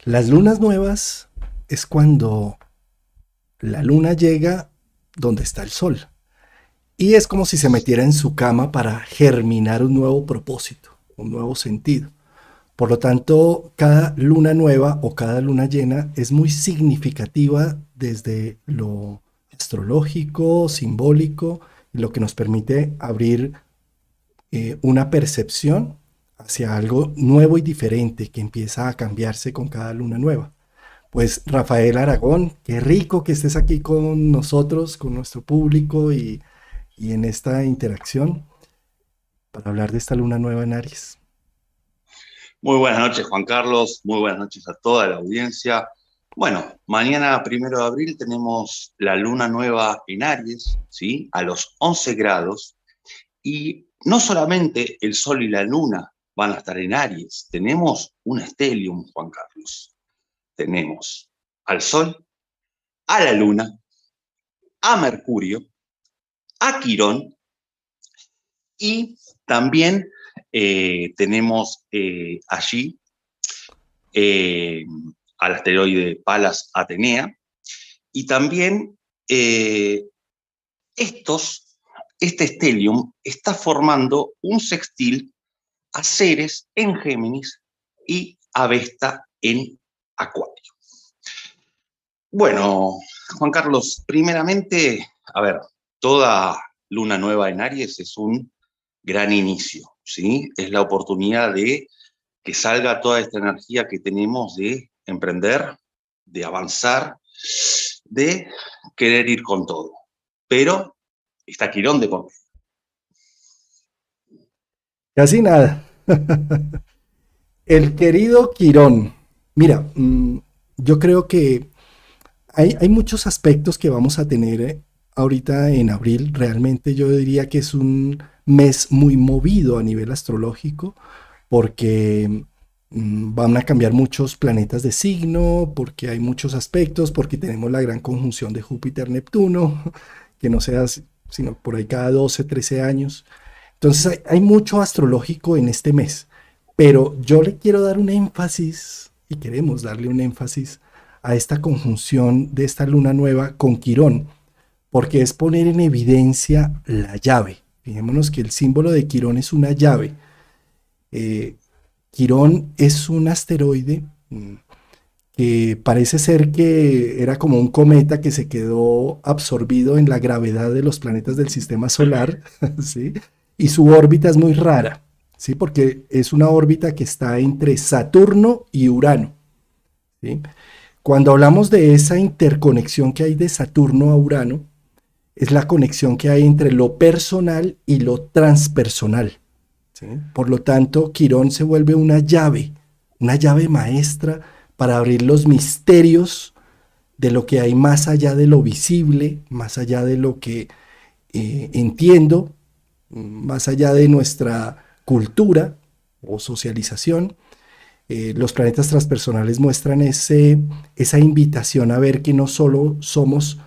Las lunas nuevas es cuando la luna llega donde está el sol. Y es como si se metiera en su cama para germinar un nuevo propósito, un nuevo sentido. Por lo tanto, cada luna nueva o cada luna llena es muy significativa desde lo astrológico, simbólico, y lo que nos permite abrir una percepción hacia algo nuevo y diferente que empieza a cambiarse con cada luna nueva. Pues Rafael Aragón, qué rico que estés aquí con nosotros, con nuestro público y en esta interacción para hablar de esta luna nueva en Aries. Muy buenas noches, Juan Carlos. Muy buenas noches a toda la audiencia. Bueno, mañana 1 de abril tenemos la luna nueva en Aries, ¿sí? A los 11 grados. Y no solamente el Sol y la Luna van a estar en Aries, tenemos un stellium, Juan Carlos. Tenemos al Sol, a la Luna, a Mercurio, a Quirón y también tenemos allí eh, al asteroide Palas Atenea, y también eh, estos, este stellium está formando un sextil a Ceres en Géminis y a Vesta en Acuario. Bueno, Juan Carlos, primeramente, a ver, toda luna nueva en Aries es un gran inicio, ¿sí? Es la oportunidad de que salga toda esta energía que tenemos de emprender, de avanzar, de querer ir con todo. Pero está Quirón de por medio. Casi nada. El querido Quirón. Mira, yo creo que hay muchos aspectos que vamos a tener ahorita en abril. Realmente yo diría que es un mes muy movido a nivel astrológico porque van a cambiar muchos planetas de signo, porque hay muchos aspectos, porque tenemos la gran conjunción de Júpiter-Neptuno, que no sea sino por ahí cada 12, 13 años. Entonces hay mucho astrológico en este mes, pero yo le quiero dar un énfasis, y queremos darle un énfasis a esta conjunción de esta luna nueva con Quirón, porque es poner en evidencia la llave. Fijémonos que el símbolo de Quirón es una llave. Eh, Quirón es un asteroide que parece ser que era como un cometa que se quedó absorbido en la gravedad de los planetas del sistema solar, ¿sí? Y su órbita es muy rara, ¿sí? Porque es una órbita que está entre Saturno y Urano, ¿sí? Cuando hablamos de esa interconexión que hay de Saturno a Urano, es la conexión que hay entre lo personal y lo transpersonal, ¿sí? Por lo tanto, Quirón se vuelve una llave maestra para abrir los misterios de lo que hay más allá de lo visible, más allá de lo que entiendo, más allá de nuestra cultura o socialización. Los planetas transpersonales muestran esa invitación a ver que no solo somos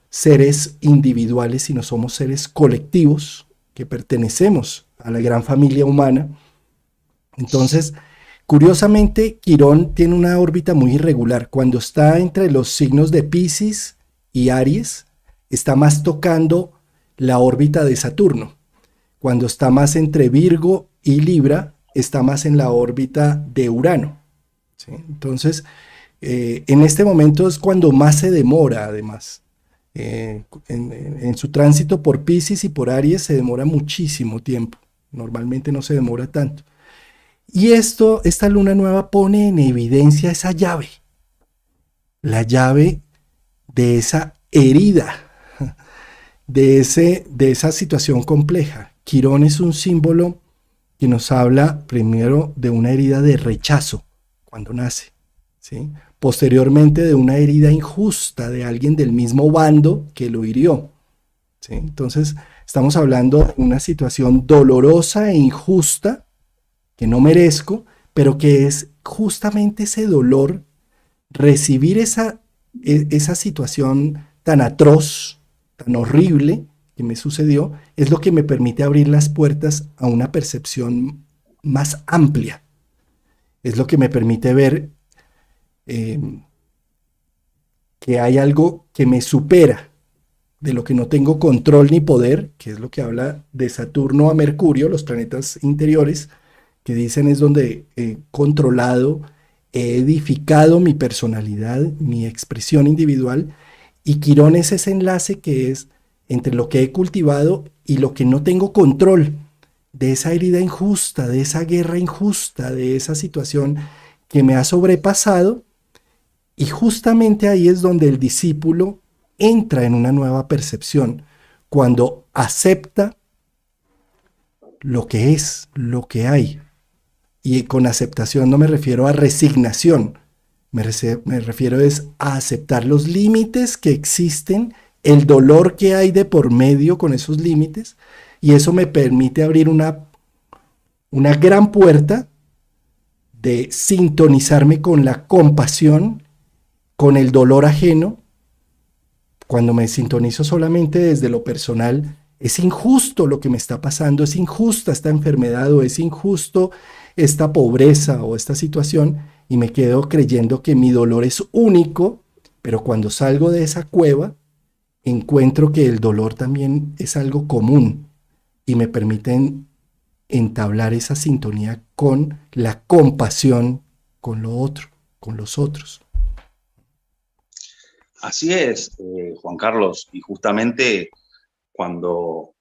seres individuales, sino somos seres colectivos que pertenecemos a la gran familia humana. Entonces, curiosamente, Quirón tiene una órbita muy irregular. Cuando está entre los signos de Piscis y Aries, está más tocando la órbita de Saturno. Cuando está más entre Virgo y Libra, está más en la órbita de Urano, ¿sí? Entonces, en este momento es cuando más se demora, además. En su tránsito por Piscis y por Aries se demora muchísimo tiempo. Normalmente no se demora tanto. Y esta luna nueva pone en evidencia esa llave, la llave de esa herida, de esa situación compleja. Quirón es un símbolo que nos habla primero de una herida de rechazo cuando nace, ¿sí? Posteriormente de una herida injusta de alguien del mismo bando que lo hirió, ¿sí? Entonces estamos hablando de una situación dolorosa e injusta que no merezco, pero que es justamente ese dolor, recibir esa situación tan atroz, tan horrible que me sucedió, es lo que me permite abrir las puertas a una percepción más amplia. Es lo que me permite ver eh, que hay algo que me supera, de lo que no tengo control ni poder, que es lo que habla de Saturno a Mercurio, los planetas interiores, que dicen es donde he controlado, he edificado mi personalidad, mi expresión individual, y Quirón es ese enlace que es entre lo que he cultivado y lo que no tengo control, de esa herida injusta, de esa guerra injusta, de esa situación que me ha sobrepasado, y justamente ahí es donde el discípulo entra en una nueva percepción, cuando acepta lo que es, lo que hay. Y con aceptación no me refiero a resignación, me refiero es a aceptar los límites que existen, el dolor que hay de por medio con esos límites, y eso me permite abrir una gran puerta de sintonizarme con la compasión, con el dolor ajeno. Cuando me sintonizo solamente desde lo personal, es injusto lo que me está pasando, es injusta esta enfermedad o es injusto esta pobreza o esta situación, y me quedo creyendo que mi dolor es único, pero cuando salgo de esa cueva, encuentro que el dolor también es algo común y me permiten entablar esa sintonía con la compasión con lo otro, con los otros. Así es, Juan Carlos, y justamente cuando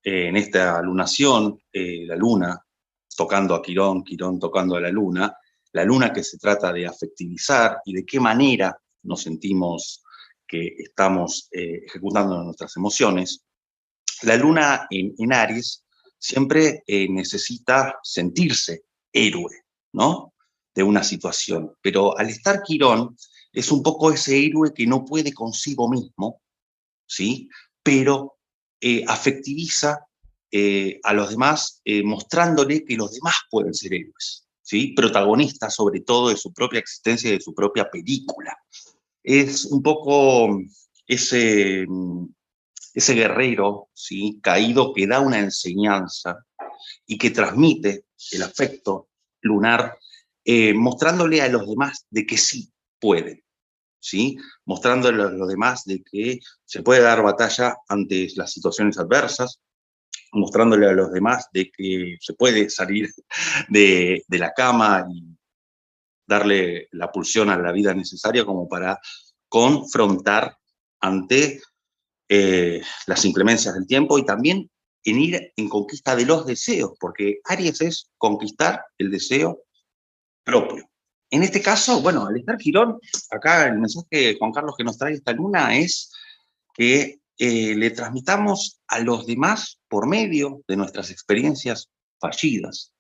en esta lunación, la luna tocando a Quirón, Quirón tocando a la luna que se trata de afectivizar y de qué manera nos sentimos que estamos ejecutando nuestras emociones, la luna en Aries siempre necesita sentirse héroe, ¿no? De una situación, pero al estar Quirón es un poco ese héroe que no puede consigo mismo, ¿sí? Pero afectiviza a los demás, mostrándole que los demás pueden ser héroes, ¿sí? Protagonistas sobre todo de su propia existencia y de su propia película. Es un poco ese, ese guerrero, ¿sí? Caído, que da una enseñanza y que transmite el afecto lunar, mostrándole a los demás de que sí pueden, ¿sí? Mostrándole a los demás de que se puede dar batalla ante las situaciones adversas, mostrándole a los demás de que se puede salir de la cama y darle la pulsión a la vida necesaria como para confrontar ante las inclemencias del tiempo, y también en ir en conquista de los deseos, porque Aries es conquistar el deseo propio. En este caso, bueno, al estar Quirón, acá el mensaje, Juan Carlos, que nos trae esta luna es que le transmitamos a los demás por medio de nuestras experiencias fallidas,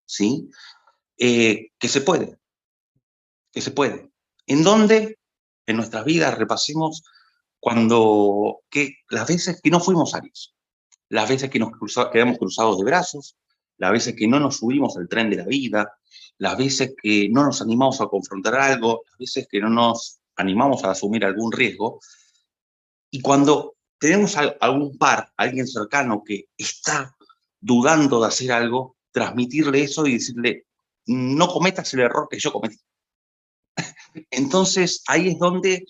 ¿sí? Que se puede, que se puede. ¿En dónde? En nuestras vidas repasemos las veces que no fuimos Aries, las veces que quedamos cruzados de brazos, las veces que no nos subimos al tren de la vida, las veces que no nos animamos a confrontar algo, las veces que no nos animamos a asumir algún riesgo. Y cuando tenemos algún par, alguien cercano que está dudando de hacer algo, transmitirle eso y decirle, no cometas el error que yo cometí. Entonces ahí es donde,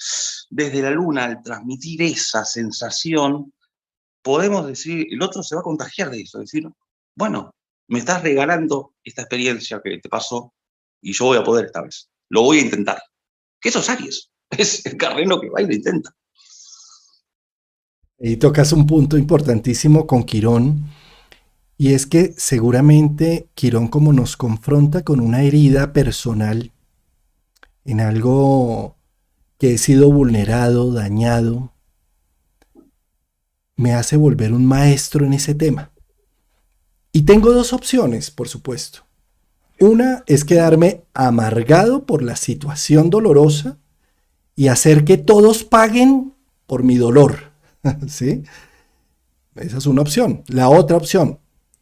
desde la luna, al transmitir esa sensación, podemos decir, el otro se va a contagiar de eso, decir, bueno, me estás regalando esta experiencia que te pasó y yo voy a poder esta vez, lo voy a intentar. Que eso es Aries, es el carreno que va y lo intenta. Y tocas un punto importantísimo con Quirón, y es que seguramente Quirón, como nos confronta con una herida personal, en algo que he sido vulnerado, dañado, me hace volver un maestro en ese tema. Y tengo dos opciones, por supuesto. Una es quedarme amargado por la situación dolorosa y hacer que todos paguen por mi dolor, ¿sí? Esa es una opción. La otra opción,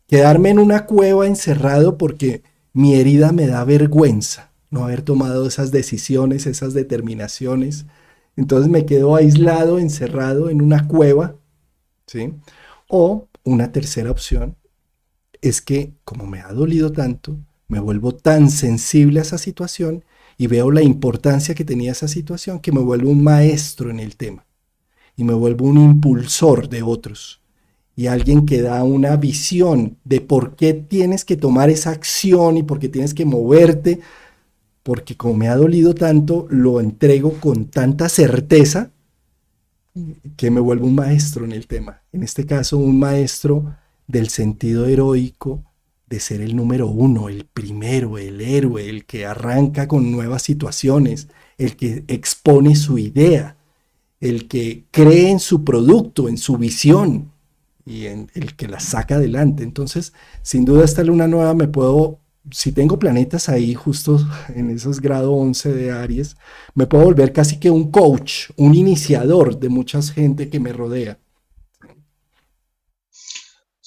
quedarme en una cueva encerrado porque mi herida me da vergüenza no haber tomado esas decisiones, esas determinaciones. Entonces me quedo aislado, encerrado en una cueva, ¿sí? O una tercera opción es que, como me ha dolido tanto, me vuelvo tan sensible a esa situación y veo la importancia que tenía esa situación, que me vuelvo un maestro en el tema y me vuelvo un impulsor de otros y alguien que da una visión de por qué tienes que tomar esa acción y por qué tienes que moverte, porque como me ha dolido tanto, lo entrego con tanta certeza que me vuelvo un maestro en el tema. En este caso, un maestro del sentido heroico de ser el número uno, el primero, el héroe, el que arranca con nuevas situaciones, el que expone su idea, el que cree en su producto, en su visión y en el que la saca adelante. Entonces, sin duda esta luna nueva me puedo, si tengo planetas ahí justo en esos grado 11 de Aries, me puedo volver casi que un coach, un iniciador de mucha gente que me rodea.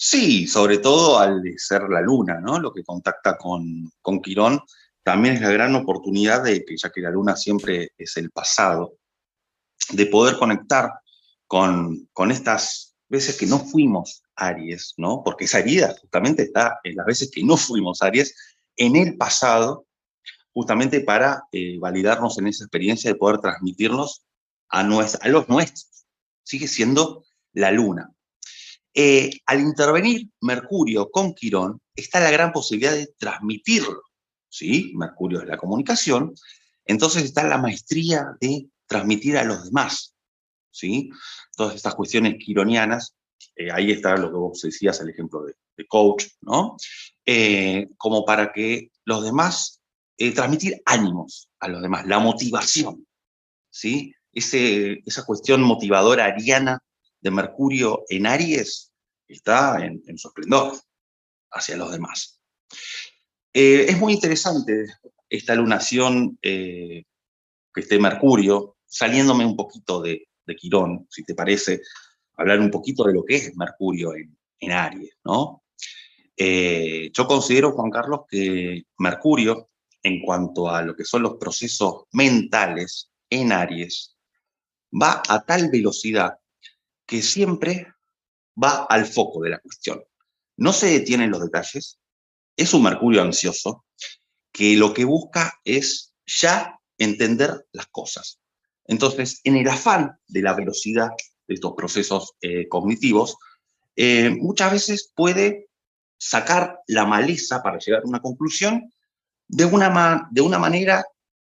Sí, sobre todo al ser la luna, ¿no? Lo que contacta con Quirón, también es la gran oportunidad de que, ya que la luna siempre es el pasado, de poder conectar con estas veces que no fuimos Aries, ¿no? Porque esa herida justamente está en las veces que no fuimos Aries en el pasado, justamente para validarnos en esa experiencia de poder transmitirnos a los nuestros. Sigue siendo la luna. Al intervenir Mercurio con Quirón, está la gran posibilidad de transmitirlo, ¿sí? Mercurio es la comunicación, entonces está la maestría de transmitir a los demás, ¿sí? Todas estas cuestiones quironianas, ahí está lo que vos decías, el ejemplo de coach, ¿no? Como para que los demás, transmitir ánimos a los demás, la motivación, ¿sí? Esa cuestión motivadora ariana de Mercurio en Aries está en su esplendor hacia los demás. Es muy interesante esta lunación que esté Mercurio, saliéndome un poquito de Quirón, si te parece, hablar un poquito de lo que es Mercurio en Aries, ¿no? Yo considero, Juan Carlos, que Mercurio, en cuanto a lo que son los procesos mentales en Aries, va a tal velocidad que siempre va al foco de la cuestión. No se detiene en los detalles, es un Mercurio ansioso que lo que busca es ya entender las cosas. Entonces, en el afán de la velocidad de estos procesos cognitivos, muchas veces puede sacar la maleza para llegar a una conclusión de una manera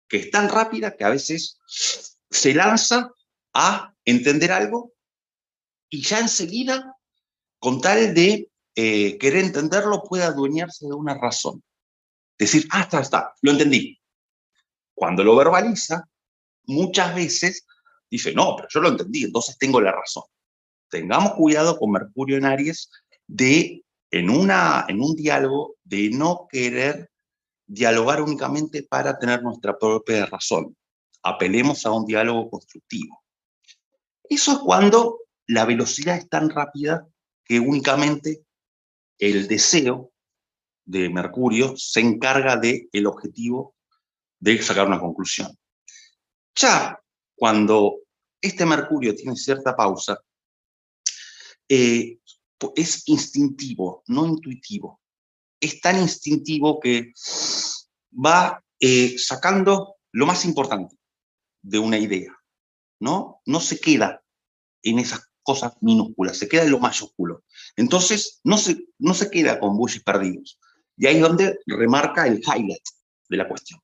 que es tan rápida que a veces se lanza a entender algo y ya enseguida, con tal de querer entenderlo, puede adueñarse de una razón. Decir, está, lo entendí. Cuando lo verbaliza, muchas veces dice, no, pero yo lo entendí, entonces tengo la razón. Tengamos cuidado con Mercurio en Aries de, en un diálogo, de no querer dialogar únicamente para tener nuestra propia razón. Apelemos a un diálogo constructivo. Eso es cuando la velocidad es tan rápida que únicamente el deseo de Mercurio se encarga del objetivo de sacar una conclusión. Ya cuando este Mercurio tiene cierta pausa, es instintivo, no intuitivo. Es tan instintivo que va sacando lo más importante de una idea, ¿no? No se queda en esas cosas minúsculas, se queda en lo mayúsculo. Entonces, no se queda con bulles perdidos. Y ahí es donde remarca el highlight de la cuestión.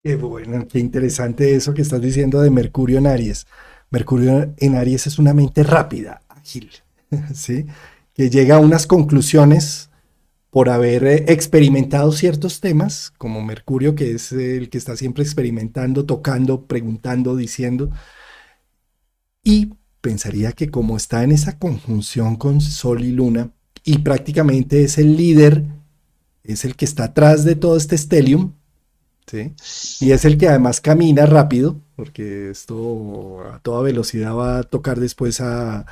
Qué bueno, qué interesante eso que estás diciendo de Mercurio en Aries. Mercurio en Aries es una mente rápida, ágil, ¿sí? Que llega a unas conclusiones por haber experimentado ciertos temas, como Mercurio, que es el que está siempre experimentando, tocando, preguntando, diciendo, y pensaría que como está en esa conjunción con Sol y Luna, y prácticamente es el líder, es el que está atrás de todo este stellium, ¿sí? Y es el que además camina rápido, porque esto a toda velocidad va a tocar después al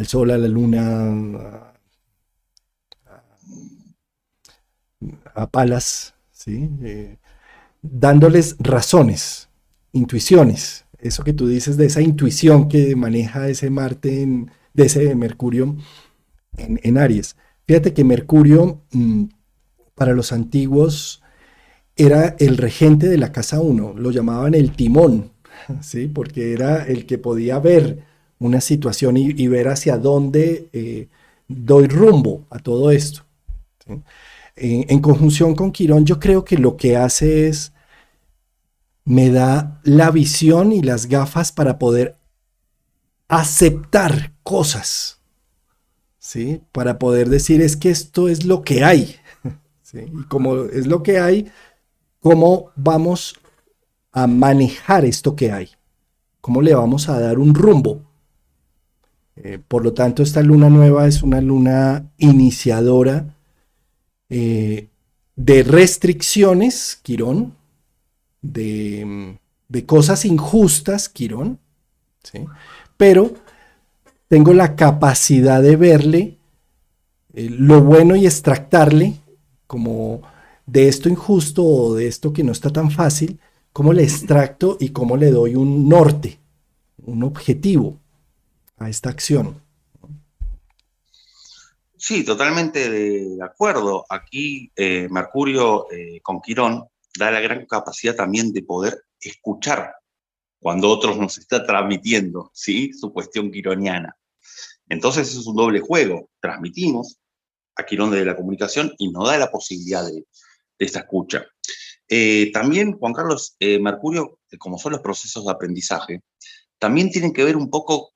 Sol, a la Luna, a Palas, ¿sí? Dándoles razones, intuiciones, eso que tú dices de esa intuición que maneja ese Marte, de ese Mercurio en Aries. Fíjate que Mercurio para los antiguos era el regente de la casa uno, lo llamaban el timón, ¿sí? Porque era el que podía ver una situación y ver hacia dónde doy rumbo a todo esto, ¿sí? En conjunción con Quirón, yo creo que lo que hace es, me da la visión y las gafas para poder aceptar cosas, ¿sí? Para poder decir, es que esto es lo que hay, ¿sí? Y como es lo que hay, ¿cómo vamos a manejar esto que hay? ¿Cómo le vamos a dar un rumbo? Por lo tanto, esta luna nueva es una luna iniciadora de restricciones, Quirón, de cosas injustas, Quirón, ¿sí? Pero tengo la capacidad de verle lo bueno y extractarle como de esto injusto o de esto que no está tan fácil, cómo le extracto y cómo le doy un norte, un objetivo a esta acción. Sí, totalmente de acuerdo. Aquí Mercurio con Quirón da la gran capacidad también de poder escuchar cuando otros nos está transmitiendo, ¿sí? Su cuestión quironiana. Entonces es un doble juego. Transmitimos a Quirón desde la comunicación y nos da la posibilidad de esta escucha. También, Juan Carlos, Mercurio, como son los procesos de aprendizaje, también tienen que ver un poco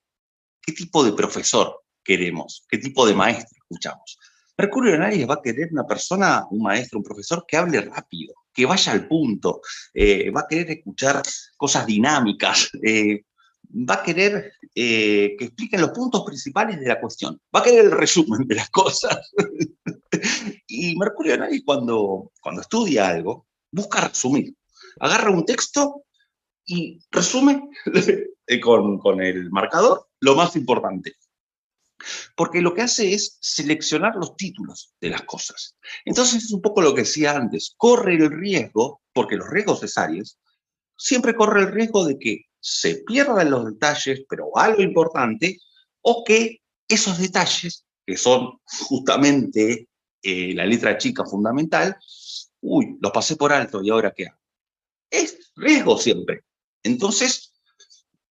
qué tipo de profesor queremos, qué tipo de maestro escuchamos. Mercurio en Aries va a querer una persona, un maestro, un profesor que hable rápido, que vaya al punto, va a querer escuchar cosas dinámicas, va a querer que expliquen los puntos principales de la cuestión, va a querer el resumen de las cosas. Y Mercurio en Aries cuando estudia algo, busca resumir. Agarra un texto y resume con el marcador lo más importante. Porque lo que hace es seleccionar los títulos de las cosas. Entonces es un poco lo que decía antes, corre el riesgo, porque los riesgos de Aries, siempre corre el riesgo de que se pierdan los detalles, pero algo importante, o que esos detalles, que son justamente la letra chica fundamental, uy, los pasé por alto y ahora qué hago. Es riesgo siempre. Entonces,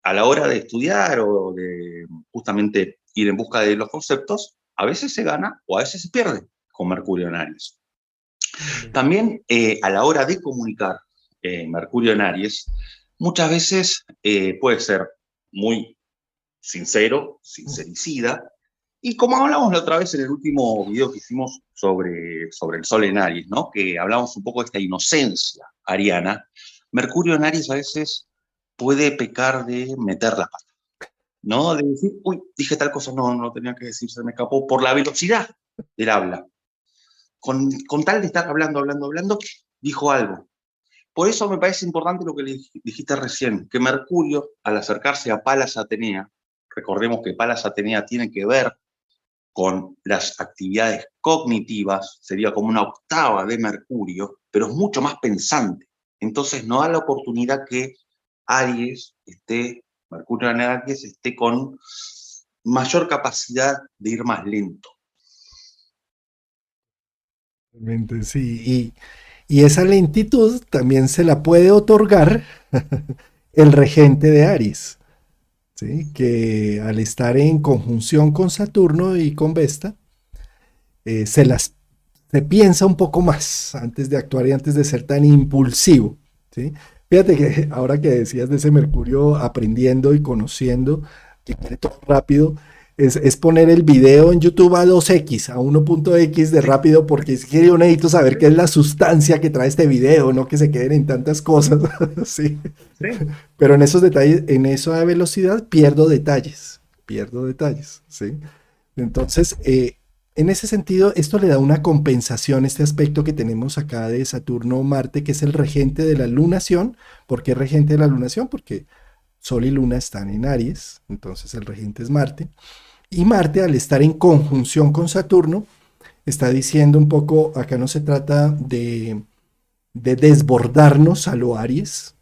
a la hora de estudiar o de justamente ir en busca de los conceptos, a veces se gana o a veces se pierde con Mercurio en Aries. También a la hora de comunicar Mercurio en Aries, muchas veces puede ser muy sincero, sincericida, y como hablamos la otra vez en el último video que hicimos sobre el Sol en Aries, ¿no? Que hablamos un poco de esta inocencia ariana, Mercurio en Aries a veces puede pecar de meter la pata, ¿no? De decir, uy, dije tal cosa, no tenía que decir, se me escapó por la velocidad del habla. Con tal de estar hablando, dijo algo. Por eso me parece importante lo que le dijiste recién, que Mercurio, al acercarse a Palas Atenea, recordemos que Palas Atenea tiene que ver con las actividades cognitivas, sería como una octava de Mercurio, pero es mucho más pensante. Entonces no da la oportunidad que Mercurio en Aries esté con mayor capacidad de ir más lento. Realmente sí, y esa lentitud también se la puede otorgar el regente de Aries, ¿sí? Que al estar en conjunción con Saturno y con Vesta, se piensa un poco más antes de actuar y antes de ser tan impulsivo, ¿sí? Fíjate que ahora que decías de ese Mercurio aprendiendo y conociendo, que quiere todo rápido, es poner el video en YouTube a 2x, a 1.x de rápido, porque es que yo necesito saber qué es la sustancia que trae este video, no que se queden en tantas cosas, ¿sí? Sí. Pero en esos detalles, en esa velocidad, pierdo detalles, ¿sí? Entonces, en ese sentido, esto le da una compensación, este aspecto que tenemos acá de Saturno-Marte, que es el regente de la lunación. ¿Por qué regente de la lunación? Porque Sol y Luna están en Aries, entonces el regente es Marte. Y Marte, al estar en conjunción con Saturno, está diciendo un poco, acá no se trata de desbordarnos a lo Aries,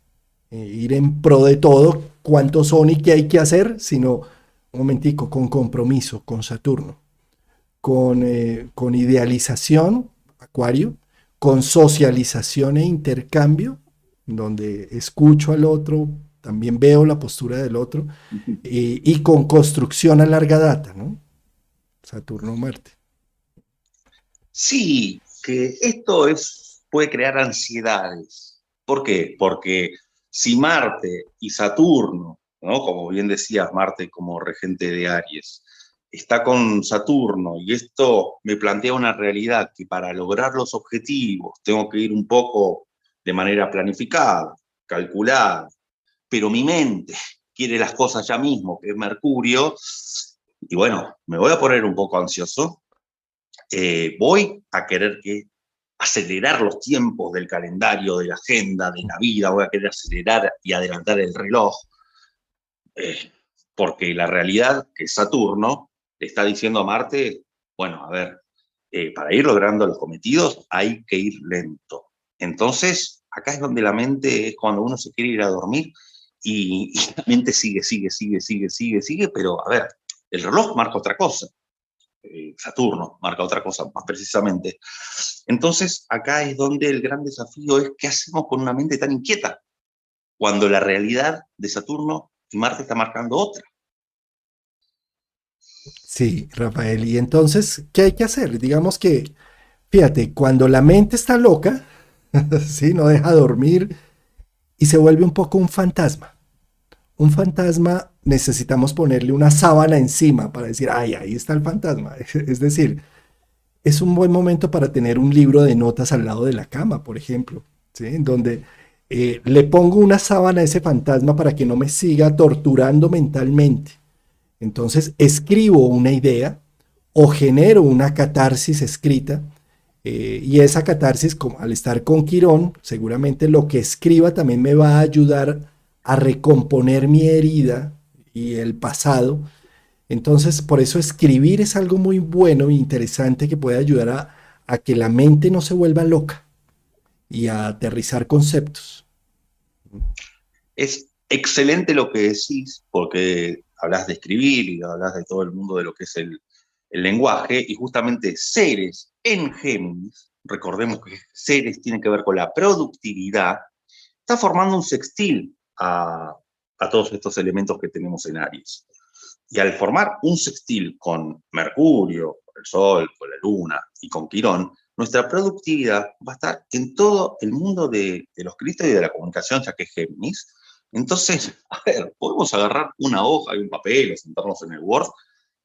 ir en pro de todo, cuántos son y qué hay que hacer, sino, un momentico, con compromiso, con Saturno, con idealización, Acuario, con socialización e intercambio, donde escucho al otro, también veo la postura del otro, y con construcción a larga data, ¿no? Saturno-Marte. Sí, que esto puede crear ansiedades. ¿Por qué? Porque si Marte y Saturno, ¿no? Como bien decías, Marte como regente de Aries, está con Saturno y esto me plantea una realidad que para lograr los objetivos tengo que ir un poco de manera planificada, calculada, pero mi mente quiere las cosas ya mismo, que es Mercurio, y bueno, me voy a poner un poco ansioso, voy a querer acelerar los tiempos del calendario, de la agenda, de la vida, voy a querer acelerar y adelantar el reloj, eh, porque la realidad que Saturno le está diciendo a Marte, bueno, a ver, para ir logrando los cometidos hay que ir lento. Entonces, acá es donde la mente es cuando uno se quiere ir a dormir y la mente sigue, pero a ver, el reloj marca otra cosa. Saturno marca otra cosa más precisamente. Entonces, acá es donde el gran desafío es qué hacemos con una mente tan inquieta, cuando la realidad de Saturno y Marte está marcando otra. Sí, Rafael. Y entonces, ¿qué hay que hacer? Digamos que, fíjate, cuando la mente está loca, ¿sí? No deja dormir y se vuelve un poco un fantasma. Un fantasma necesitamos ponerle una sábana encima para decir, ay, ahí está el fantasma. Es decir, es un buen momento para tener un libro de notas al lado de la cama, por ejemplo, ¿sí? En donde le pongo una sábana a ese fantasma para que no me siga torturando mentalmente. Entonces escribo una idea o genero una catarsis escrita, y esa catarsis, como al estar con Quirón, seguramente lo que escriba también me va a ayudar a recomponer mi herida y el pasado. Entonces, por eso escribir es algo muy bueno e interesante que puede ayudar a que la mente no se vuelva loca y a aterrizar conceptos. Es excelente lo que decís, porque hablas de escribir y hablas de todo el mundo de lo que es el lenguaje, y justamente Ceres en Géminis, recordemos que Ceres tiene que ver con la productividad, está formando un sextil a todos estos elementos que tenemos en Aries. Y al formar un sextil con Mercurio, con el Sol, con la Luna y con Quirón, nuestra productividad va a estar en todo el mundo de los cristos y de la comunicación, ya que es Géminis. Entonces, a ver, podemos agarrar una hoja y un papel o sentarnos en el Word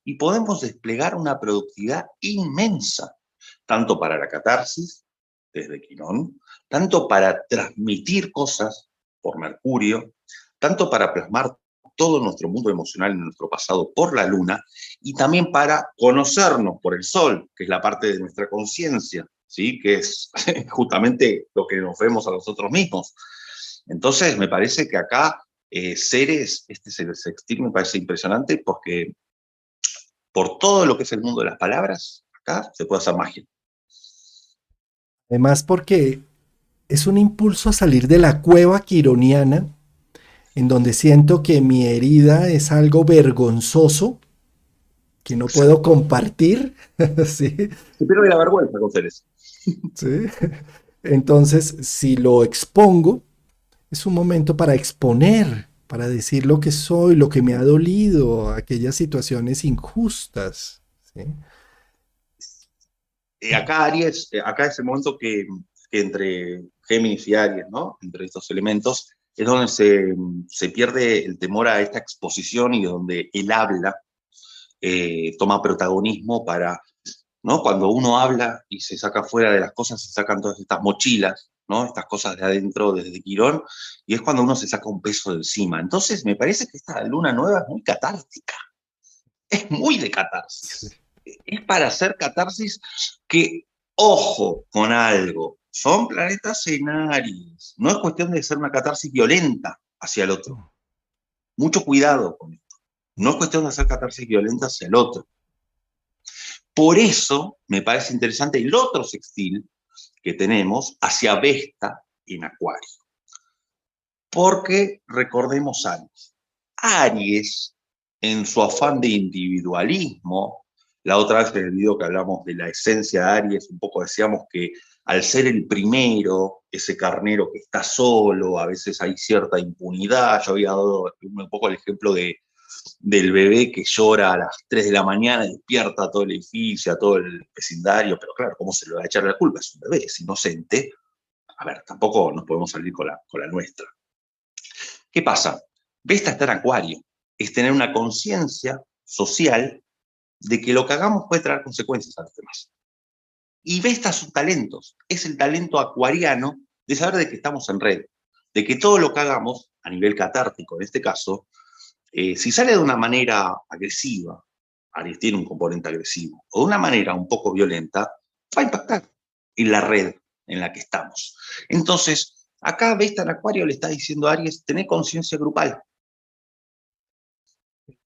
y podemos desplegar una productividad inmensa, tanto para la catarsis, desde Quirón, tanto para transmitir cosas por Mercurio, tanto para plasmar todo nuestro mundo emocional y nuestro pasado por la luna, y también para conocernos por el sol, que es la parte de nuestra conciencia, ¿sí? Que es justamente lo que nos vemos a nosotros mismos. Entonces, me parece que acá Ceres, este sextil me parece impresionante porque por todo lo que es el mundo de las palabras, acá se puede hacer magia. Además, porque es un impulso a salir de la cueva quironiana, en donde siento que mi herida es algo vergonzoso que no puedo compartir, ¿sí? Se pierde la vergüenza con Ceres. ¿Sí? Entonces, si lo expongo, es un momento para exponer, para decir lo que soy, lo que me ha dolido, aquellas situaciones injustas, ¿sí? Acá Aries, acá es el momento que entre Géminis y Aries, ¿no? Entre estos elementos, es donde se pierde el temor a esta exposición y donde el habla toma protagonismo para, ¿no? Cuando uno habla y se saca fuera de las cosas, se sacan todas estas mochilas, ¿no? Estas cosas de adentro desde Quirón, y es cuando uno se saca un peso de encima. Entonces, me parece que esta luna nueva es muy catártica, es muy de catarsis. Es para hacer catarsis que, ojo con algo, son planetas en Aries. No es cuestión de hacer una catarsis violenta hacia el otro. Mucho cuidado con esto. No es cuestión de hacer catarsis violenta hacia el otro. Por eso me parece interesante el otro sextil que tenemos hacia Vesta en Acuario. Porque recordemos Aries. Aries, en su afán de individualismo, La otra vez en el video que hablamos de la esencia de Aries, un poco decíamos que al ser el primero, ese carnero que está solo, a veces hay cierta impunidad. Yo había dado un poco el ejemplo del bebé que llora a las 3 de la mañana, despierta a todo el edificio, a todo el vecindario, pero claro, ¿cómo se le va a echar la culpa? Es un bebé, es inocente. A ver, tampoco nos podemos salir con la nuestra. ¿Qué pasa? Vesta está en Acuario, es tener una conciencia social de que lo que hagamos puede traer consecuencias a los demás. Y Vesta sus talentos, es el talento acuariano de saber de que estamos en red, de que todo lo que hagamos, a nivel catártico en este caso, si sale de una manera agresiva, Aries tiene un componente agresivo, o de una manera un poco violenta, va a impactar en la red en la que estamos. Entonces, acá Vesta en Acuario le está diciendo a Aries, tener conciencia grupal.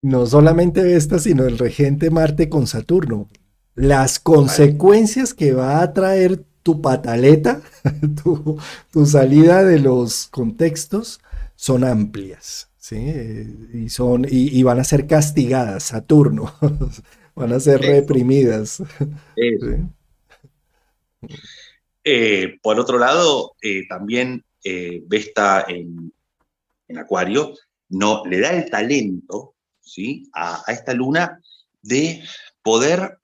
No solamente Vesta, sino el regente Marte con Saturno. Las Total. consecuencias que va a traer tu pataleta, tu salida de los contextos, son amplias, ¿sí? Y van a ser castigadas, Saturno, van a ser Eso, reprimidas. ¿Sí? eso. Por otro lado, también Vesta en Acuario no, le da el talento, ¿sí?, a esta luna de poder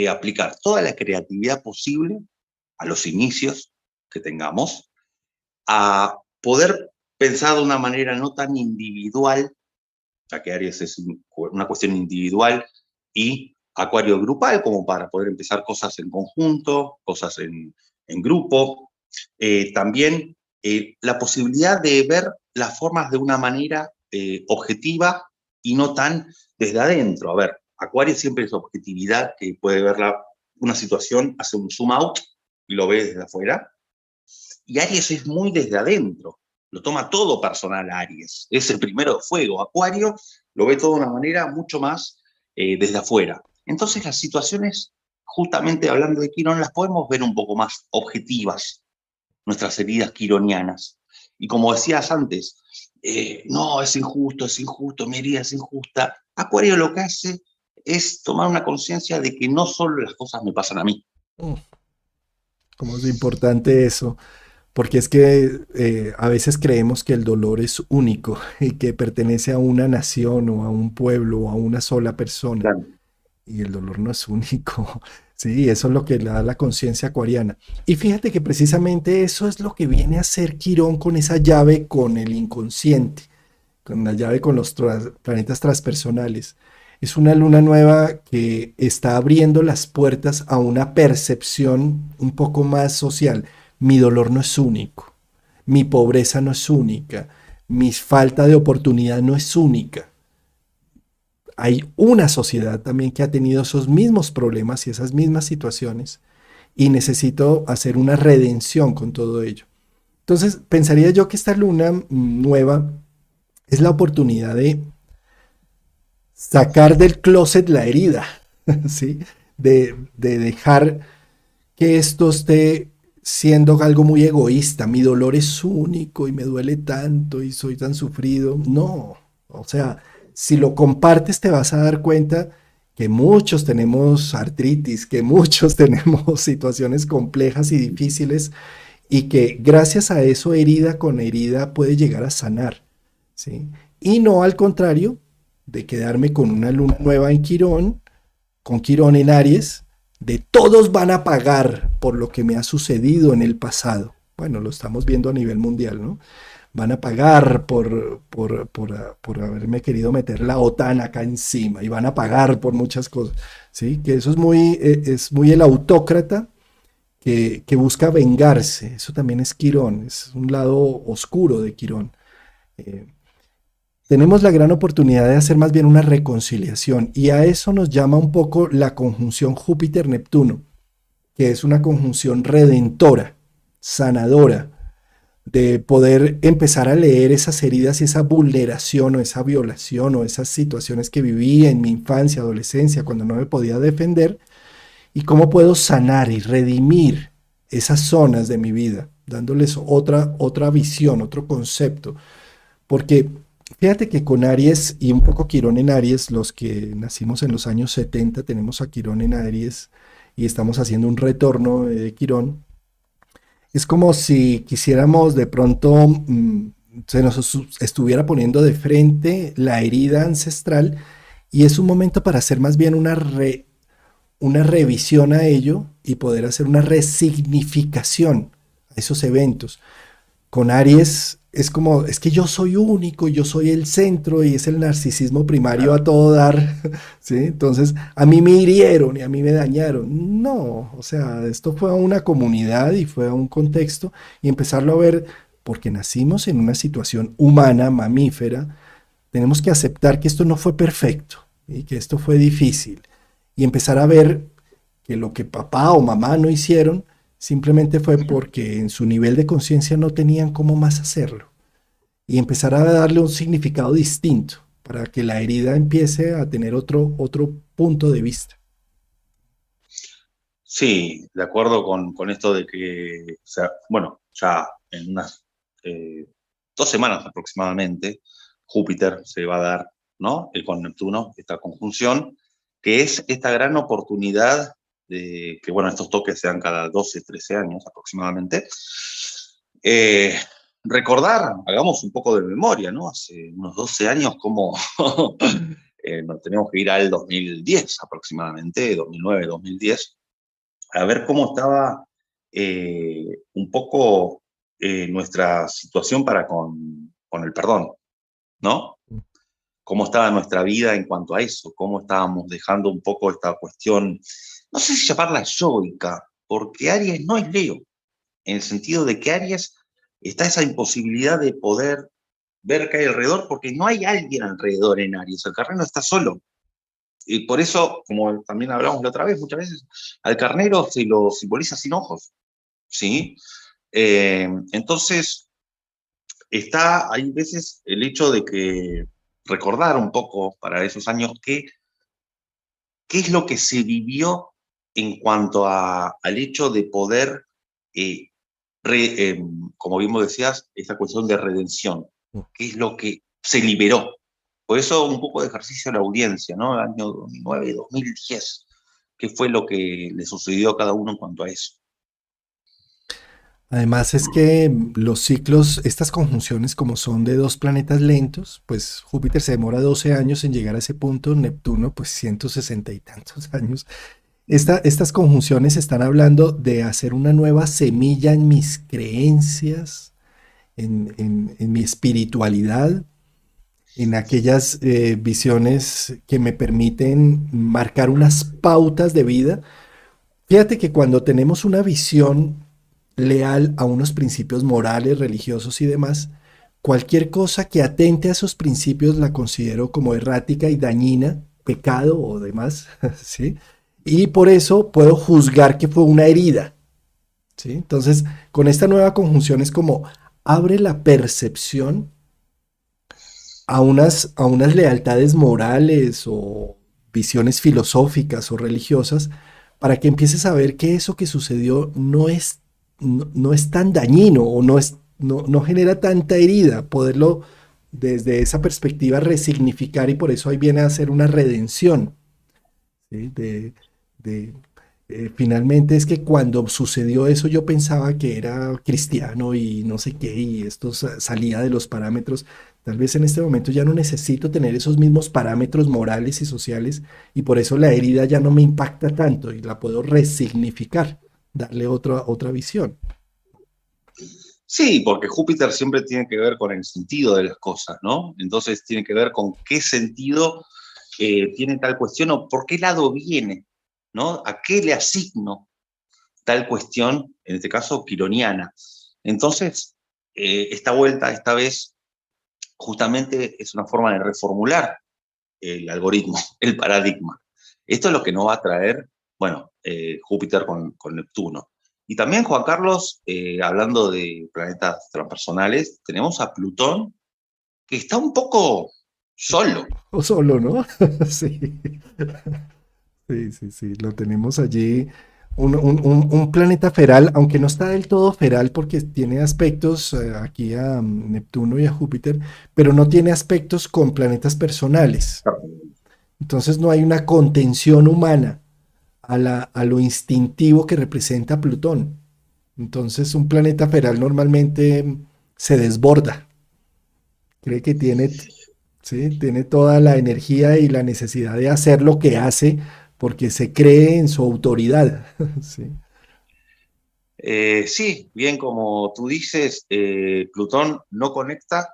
aplicar toda la creatividad posible a los inicios que tengamos, a poder pensar de una manera no tan individual, ya que Aries es una cuestión individual, y Acuario grupal, como para poder empezar cosas en conjunto, cosas en grupo. También la posibilidad de ver las formas de una manera objetiva y no tan desde adentro. A ver, Acuario siempre es objetividad, que puede ver una situación, hace un zoom out y lo ve desde afuera. Y Aries es muy desde adentro, lo toma todo personal Aries, es el primero de fuego. Acuario lo ve todo de una manera mucho más desde afuera. Entonces las situaciones, justamente hablando de Quirón, las podemos ver un poco más objetivas, nuestras heridas quironianas. Y como decías antes, no, es injusto, mi herida es injusta. Acuario lo que hace es tomar una conciencia de que no solo las cosas me pasan a mí. ¿Cómo es importante eso? Porque es que a veces creemos que el dolor es único y que pertenece a una nación o a un pueblo o a una sola persona. Claro. Y el dolor no es único. Sí, eso es lo que le da la conciencia acuariana. Y fíjate que precisamente eso es lo que viene a hacer Quirón con esa llave con el inconsciente, con la llave con los planetas transpersonales. Es una luna nueva que está abriendo las puertas a una percepción un poco más social. Mi dolor no es único, mi pobreza no es única, mi falta de oportunidad no es única. Hay una sociedad también que ha tenido esos mismos problemas y esas mismas situaciones y necesito hacer una redención con todo ello. Entonces, pensaría yo que esta luna nueva es la oportunidad de sacar del closet la herida, ¿sí? De dejar que esto esté siendo algo muy egoísta. Mi dolor es único y me duele tanto y soy tan sufrido. No, o sea, si lo compartes te vas a dar cuenta que muchos tenemos artritis, que muchos tenemos situaciones complejas y difíciles y que gracias a eso herida con herida puede llegar a sanar, ¿sí? Y no al contrario de quedarme con una luna nueva en Quirón, con Quirón en Aries, de todos van a pagar por lo que me ha sucedido en el pasado. Bueno, lo estamos viendo a nivel mundial, ¿no? Van a pagar por haberme querido meter la OTAN acá encima y van a pagar por muchas cosas, ¿sí? Que eso es muy el autócrata que busca vengarse. Eso también es Quirón, es un lado oscuro de Quirón. Eh, Tenemos la gran oportunidad de hacer más bien una reconciliación y a eso nos llama un poco la conjunción Júpiter-Neptuno, que es una conjunción redentora, sanadora, de poder empezar a leer esas heridas y esa vulneración o esa violación o esas situaciones que viví en mi infancia, adolescencia, cuando no me podía defender, y cómo puedo sanar y redimir esas zonas de mi vida, dándoles otra visión, otro concepto, porque Fíjate que con Aries y un poco Quirón en Aries, los que nacimos en los años 70 tenemos a Quirón en Aries y estamos haciendo un retorno de Quirón. Es como si quisiéramos de pronto, se nos estuviera poniendo de frente la herida ancestral y es un momento para hacer más bien una revisión a ello y poder hacer una resignificación a esos eventos. Con Aries es como, es que yo soy único, yo soy el centro y es el narcisismo primario a Claro. todo dar, ¿sí? Entonces, a mí me hirieron y a mí me dañaron. No, o sea, esto fue a una comunidad y fue a un contexto y empezarlo a ver, porque nacimos en una situación humana, mamífera, tenemos que aceptar que esto no fue perfecto y que esto fue difícil y empezar a ver que lo que papá o mamá no hicieron simplemente fue porque en su nivel de conciencia no tenían cómo más hacerlo y empezar a darle un significado distinto para que la herida empiece a tener otro punto de vista. Sí, de acuerdo con esto de que, o sea, bueno, ya en unas eh, 2 semanas aproximadamente, Júpiter se va a dar, ¿no? Con Neptuno, esta conjunción, que es esta gran oportunidad de que, bueno, estos toques sean cada 12, 13 años aproximadamente. Eh, Recordar, hagamos un poco de memoria, ¿no? Hace unos 12 años, como nos tenemos que ir al 2010 aproximadamente, 2009, 2010 a ver cómo estaba un poco nuestra situación para con el perdón, ¿no? Cómo estaba nuestra vida en cuanto a eso, cómo estábamos dejando un poco esta cuestión, no sé si llamarla yoica, porque Aries no es Leo, en el sentido de que Aries está esa imposibilidad de poder ver qué hay alrededor, porque no hay alguien alrededor en Aries, el carreno está solo. Y por eso, como también hablamos la otra vez, muchas veces, al carnero se lo simboliza sin ojos, ¿sí? Entonces, hay veces el hecho de que recordar un poco para esos años qué es lo que se vivió en cuanto al hecho de poder, eh, como bien vos decías, esta cuestión de redención, qué es lo que se liberó. Por eso un poco de ejercicio a la audiencia, ¿no? El año 2009, 2010, qué fue lo que le sucedió a cada uno en cuanto a eso. Además es que los ciclos, estas conjunciones como son de dos planetas lentos, pues Júpiter se demora 12 años en llegar a ese punto, Neptuno pues 160 y tantos años. Estas conjunciones están hablando de hacer una nueva semilla en mis creencias, en mi espiritualidad, en aquellas visiones que me permiten marcar unas pautas de vida. Fíjate que cuando tenemos una visión leal a unos principios morales, religiosos y demás, cualquier cosa que atente a esos principios la considero como errática y dañina, pecado o demás, ¿sí? Y por eso puedo juzgar que fue una herida, ¿sí? Entonces, con esta nueva conjunción es como abre la percepción a unas lealtades morales o visiones filosóficas o religiosas para que empieces a ver que eso que sucedió no es tan dañino o no genera tanta herida, poderlo desde esa perspectiva resignificar y por eso ahí viene a ser una redención. ¿Sí? De, finalmente es que cuando sucedió eso yo pensaba que era cristiano y no sé qué, y esto salía de los parámetros. Tal vez en este momento ya no necesito tener esos mismos parámetros morales y sociales y por eso la herida ya no me impacta tanto y la puedo resignificar, darle otra visión. Sí, porque Júpiter siempre tiene que ver con el sentido de las cosas, ¿no? Entonces tiene que ver con qué sentido tiene tal cuestión o por qué lado viene, ¿no? ¿A qué le asigno tal cuestión, en este caso, quironiana? Entonces, esta vuelta, esta vez, justamente es una forma de reformular el algoritmo, el paradigma. Esto es lo que nos va a traer, bueno, Júpiter con Neptuno. Y también, Juan Carlos, hablando de planetas transpersonales, tenemos a Plutón, que está un poco solo. O solo, ¿no? Sí. Sí, sí, sí, lo tenemos allí. un planeta feral, aunque no está del todo feral porque tiene aspectos aquí a Neptuno y a Júpiter, pero no tiene aspectos con planetas personales. Entonces no hay una contención humana a lo instintivo que representa Plutón. Entonces un planeta feral normalmente se desborda, cree que tiene, ¿sí? Tiene toda la energía y la necesidad de hacer lo que hace porque se cree en su autoridad. ¿Sí? Sí, bien como tú dices, Plutón no conecta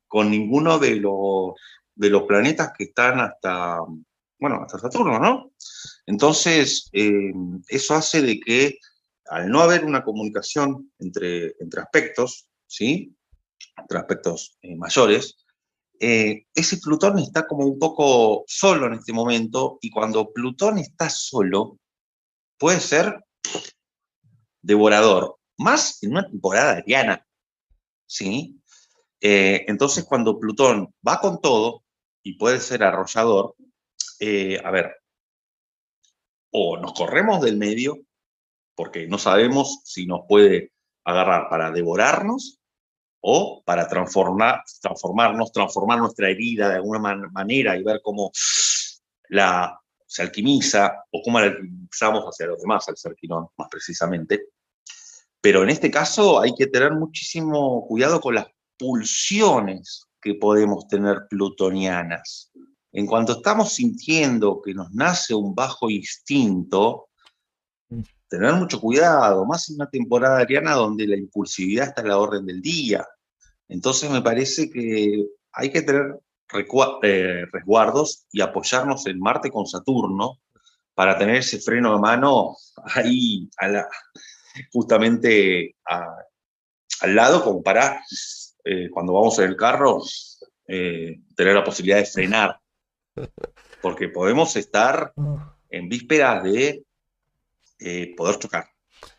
con ninguno de los planetas que están hasta, bueno, hasta Saturno, ¿no? Entonces, eso hace de que al no haber una comunicación entre aspectos, ¿sí? Entre aspectos mayores, ese Plutón está como un poco solo en este momento y cuando Plutón está solo, puede ser devorador, más en una temporada ariana, ¿sí? Entonces, cuando Plutón va con todo y puede ser arrollador, a ver, o nos corremos del medio, porque no sabemos si nos puede agarrar para devorarnos o para transformar nuestra herida de alguna manera y ver cómo se alquimiza o cómo la alquimizamos hacia los demás, al ser Quirón, más precisamente. Pero en este caso hay que tener muchísimo cuidado con las pulsiones que podemos tener plutonianas. En cuanto estamos sintiendo que nos nace un bajo instinto, tener mucho cuidado, más en una temporada ariana donde la impulsividad está a la orden del día. Entonces me parece que hay que tener resguardos y apoyarnos en Marte con Saturno para tener ese freno de mano ahí justamente al lado, como para cuando vamos en el carro tener la posibilidad de frenar, porque podemos estar en vísperas de poder chocar,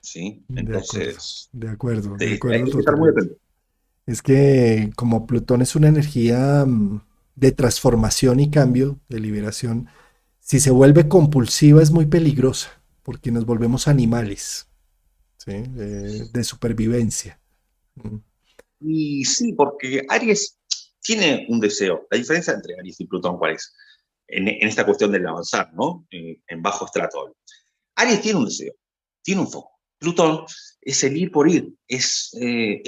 ¿sí? Entonces, De acuerdo, de hay acuerdo que estar muy totalmente. atentos. Es que como Plutón es una energía de transformación y cambio, de liberación, si se vuelve compulsiva es muy peligrosa, porque nos volvemos animales, ¿sí? De supervivencia. Mm. Y sí, porque Aries tiene un deseo. La diferencia entre Aries y Plutón, ¿cuál es? En esta cuestión del avanzar, ¿no? En bajo estrato. Aries tiene un deseo, tiene un foco. Plutón es el ir por ir. Es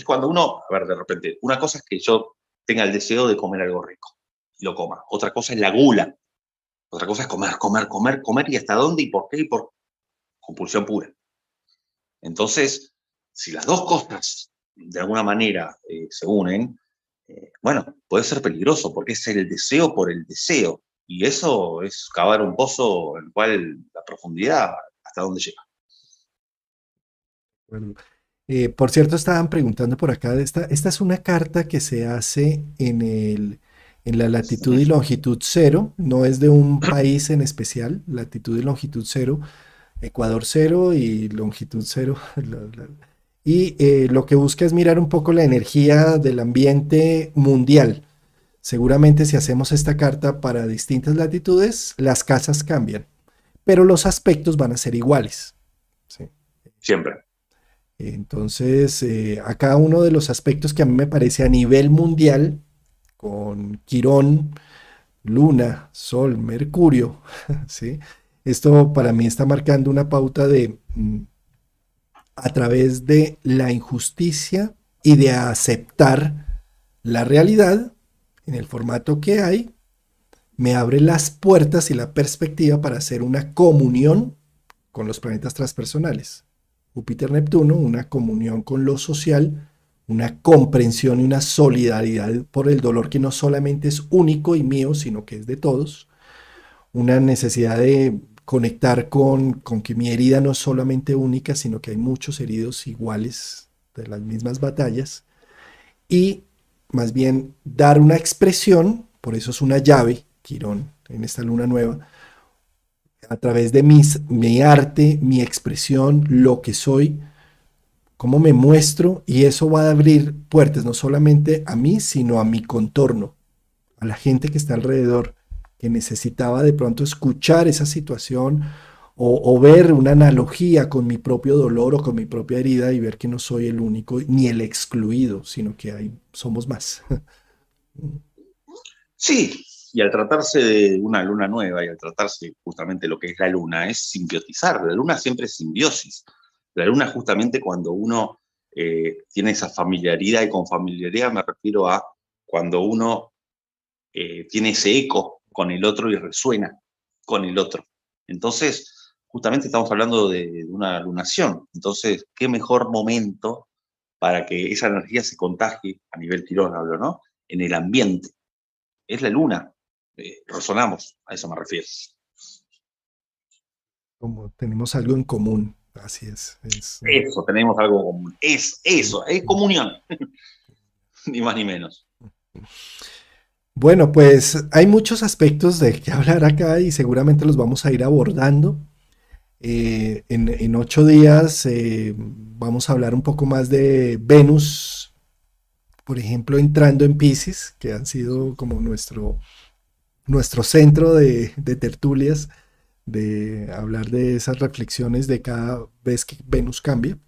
cuando uno, a ver, de repente, una cosa es que yo tenga el deseo de comer algo rico y lo coma. Otra cosa es la gula. Otra cosa es comer, comer, comer, comer y hasta dónde y por qué y por compulsión pura. Entonces, si las dos cosas de alguna manera se unen, bueno, puede ser peligroso porque es el deseo por el deseo. Y eso es cavar un pozo en el cual la profundidad hasta dónde llega. Bueno, por cierto, estaban preguntando por acá, esta es una carta que se hace en la latitud y longitud cero, no es de un país en especial, latitud y longitud cero, Ecuador cero y longitud cero. Y lo que busca es mirar un poco la energía del ambiente mundial. Seguramente si hacemos esta carta para distintas latitudes, las casas cambian, pero los aspectos van a ser iguales. ¿Sí? Siempre. Entonces, acá uno de los aspectos que a mí me parece a nivel mundial, con Quirón, Luna, Sol, Mercurio, ¿sí? Esto para mí está marcando una pauta de a través de la injusticia y de aceptar la realidad en el formato que hay, me abre las puertas y la perspectiva para hacer una comunión con los planetas transpersonales. Júpiter-Neptuno, una comunión con lo social, una comprensión y una solidaridad por el dolor que no solamente es único y mío, sino que es de todos, una necesidad de conectar con que mi herida no es solamente única, sino que hay muchos heridos iguales de las mismas batallas, y más bien dar una expresión, por eso es una llave, Quirón, en esta luna nueva, a través de mi arte, mi expresión, lo que soy, cómo me muestro, y eso va a abrir puertas no solamente a mí, sino a mi contorno, a la gente que está alrededor, que necesitaba de pronto escuchar esa situación o ver una analogía con mi propio dolor o con mi propia herida y ver que no soy el único ni el excluido, sino que somos más. Sí, y al tratarse de una luna nueva y al tratarse justamente lo que es la luna, es simbiotizar. La luna siempre es simbiosis. La luna justamente cuando uno tiene esa familiaridad, y con familiaridad me refiero a cuando uno tiene ese eco con el otro y resuena con el otro. Entonces, justamente estamos hablando de una lunación. Entonces, qué mejor momento para que esa energía se contagie a nivel Quirón, hablo, ¿no? En el ambiente. Es la luna. Resonamos, a eso me refiero. Como tenemos algo en común, así Eso, tenemos algo común. Es eso, es comunión, ni más ni menos. Bueno, pues hay muchos aspectos de que hablar acá y seguramente los vamos a ir abordando. En 8 días vamos a hablar un poco más de Venus, por ejemplo, entrando en Pisces, que han sido como nuestro centro de tertulias, de hablar de esas reflexiones de cada vez que Venus cambia.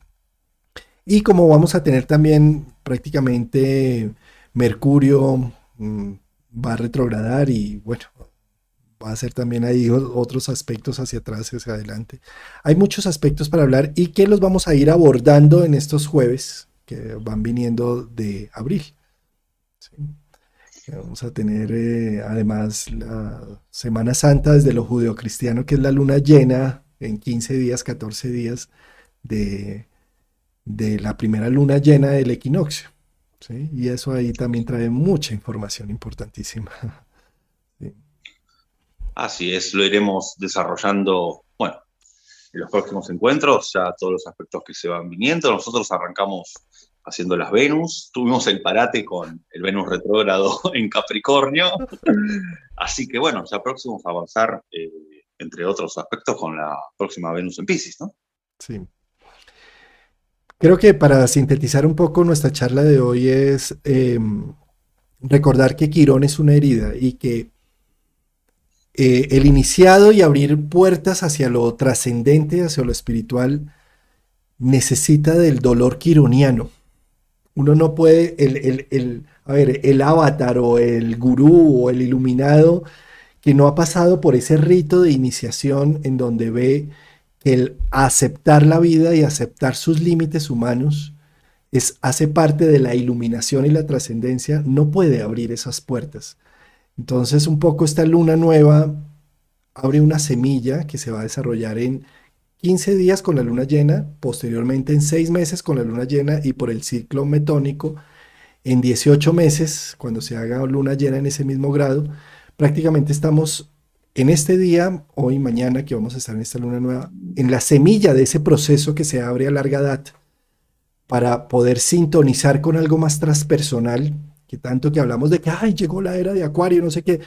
Y como vamos a tener también prácticamente Mercurio va a retrogradar y bueno, va a ser también ahí otros aspectos hacia atrás y hacia adelante. Hay muchos aspectos para hablar y que los vamos a ir abordando en estos jueves que van viniendo de abril. ¿Sí? Vamos a tener además la Semana Santa desde lo judeocristiano, que es la luna llena en 15 días, 14 días de, de la primera luna llena del equinoccio. ¿Sí? Y eso ahí también trae mucha información importantísima. ¿Sí? Así es, lo iremos desarrollando, bueno, en los próximos encuentros, ya todos los aspectos que se van viniendo. Nosotros arrancamos haciendo las Venus, tuvimos el parate con el Venus retrógrado en Capricornio, así que bueno, ya próximos a avanzar, entre otros aspectos, con la próxima Venus en Pisces, ¿no? Sí. Creo que para sintetizar un poco nuestra charla de hoy es recordar que Quirón es una herida y que el iniciado y abrir puertas hacia lo trascendente, hacia lo espiritual, necesita del dolor quironiano. Uno no puede, a ver, el avatar o el gurú o el iluminado que no ha pasado por ese rito de iniciación en donde ve que el aceptar la vida y aceptar sus límites humanos hace parte de la iluminación y la trascendencia, no puede abrir esas puertas. Entonces, un poco esta luna nueva abre una semilla que se va a desarrollar en 15 días con la luna llena, posteriormente en 6 meses con la luna llena y por el ciclo metónico en 18 meses, cuando se haga luna llena en ese mismo grado, prácticamente estamos en este día, hoy, mañana, que vamos a estar en esta luna nueva, en la semilla de ese proceso que se abre a larga data para poder sintonizar con algo más transpersonal, que tanto que hablamos de que, ay, llegó la era de Acuario, no sé qué.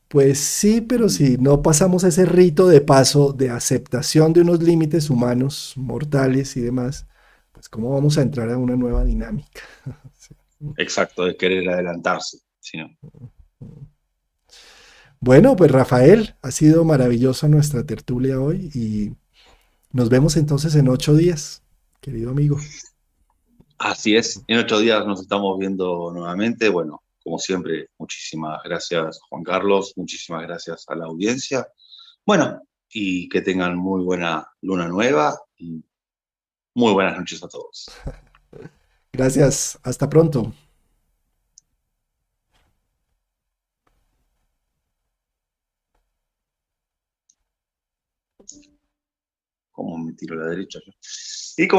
Pues sí, pero si no pasamos ese rito de paso de aceptación de unos límites humanos, mortales y demás, pues cómo vamos a entrar a una nueva dinámica. Sí. Exacto, es querer adelantarse, si no. Bueno, pues Rafael, ha sido maravillosa nuestra tertulia hoy y nos vemos entonces en 8 días, querido amigo. Así es, en 8 días nos estamos viendo nuevamente. Bueno, como siempre, muchísimas gracias Juan Carlos, muchísimas gracias a la audiencia. Bueno, y que tengan muy buena luna nueva y muy buenas noches a todos. Gracias, hasta pronto. ¿Cómo me tiro a la derecha yo?